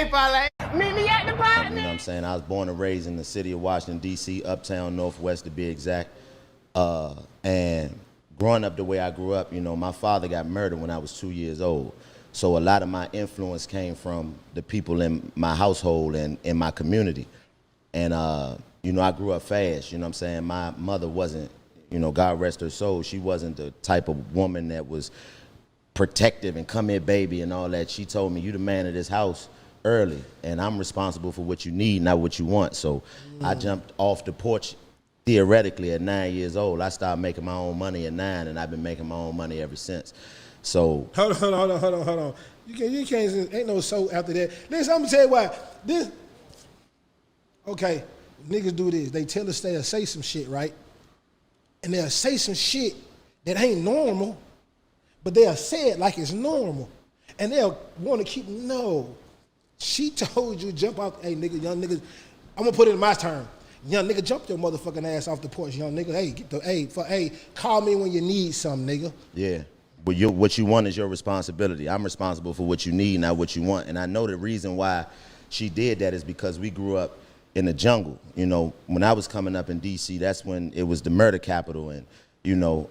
Hey, Parlay, meet me at the party. You know what I'm saying? I was born and raised in the city of Washington, D.C., uptown, northwest to be exact. And growing up the way I grew up, you know, my father got murdered when I was 2 years old. So a lot of my influence came from the people in my household and in my community. And, you know, I grew up fast, you know what I'm saying? My mother wasn't, you know, God rest her soul, she wasn't the type of woman that was protective and come here, baby, and all that. She told me, you the man of this house early, and I'm responsible for what you need, not what you want. So I jumped off the porch theoretically at 9 years old. I started making my own money at 9, and I've been making my own money ever since. So hold on. You can't, ain't no so after that. Listen, I'm gonna tell you why. This, okay, niggas do this. They tell us they'll say some shit, right? And they'll say some shit that ain't normal, but they'll say it like it's normal. And they'll want to keep, no. She told you jump out, hey nigga, young niggas, I'm gonna put it in my term. Young nigga, jump your motherfucking ass off the porch, young nigga. Hey, get the, hey, call me when you need something, nigga. Yeah, but what you want is your responsibility. I'm responsible for what you need, not what you want. And I know the reason why she did that is because we grew up in the jungle. You know, when I was coming up in D.C., that's when it was the murder capital, and you know,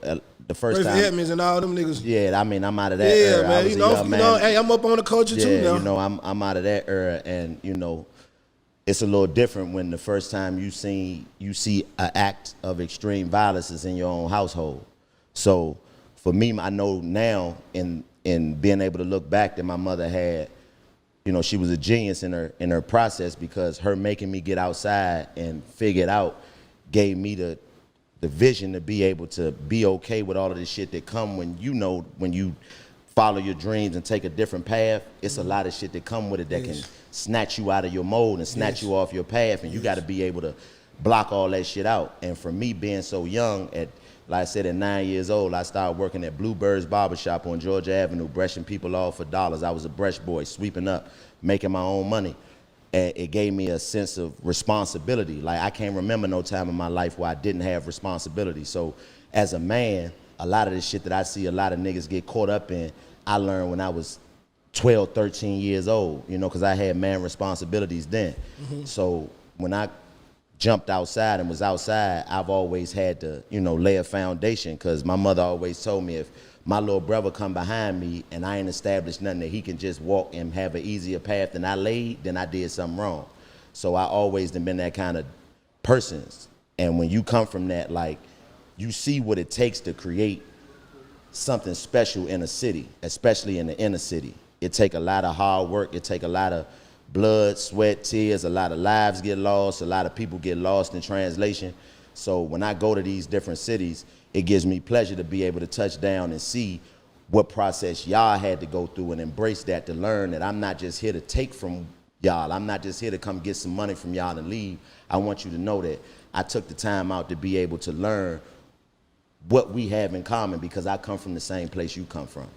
the first time. Edmonds and all them niggas. Yeah, I mean, I'm out of that era. era. Man, you know, hey, I'm up on the culture too now. You know, I'm out of that era, and you know, it's a little different when the first time you see an act of extreme violence is in your own household. So for me, I know now in being able to look back that my mother had, you know, she was a genius in her process, because her making me get outside and figure it out gave me the vision to be able to be okay with all of this shit that come when you follow your dreams and take a different path. It's a lot of shit that come with it that can snatch you out of your mold and snatch you off your path, and you got to be able to block all that shit out. And for me, being so young, like I said, at 9 years old, I started working at Bluebird's Barbershop on Georgia Avenue, brushing people off for dollars. I was a brush boy, sweeping up, making my own money. And it gave me a sense of responsibility. Like, I can't remember no time in my life where I didn't have responsibility. So as a man, a lot of the shit that I see a lot of niggas get caught up in, I learned when I was 12, 13 years old, you know, because I had man responsibilities then. So when I jumped outside and was outside, I've always had to, you know, lay a foundation, because my mother always told me, if my little brother come behind me and I ain't established nothing that he can just walk and have an easier path than I laid, then I did something wrong. So I always been that kind of person. And when you come from that, like, you see what it takes to create something special in a city, especially in the inner city. It take a lot of hard work. It take a lot of blood, sweat, tears. A lot of lives get lost. A lot of people get lost in translation. So when I go to these different cities, it gives me pleasure to be able to touch down and see what process y'all had to go through, and embrace that, to learn that I'm not just here to take from y'all. I'm not just here to come get some money from y'all and leave. I want you to know that I took the time out to be able to learn what we have in common, because I come from the same place you come from.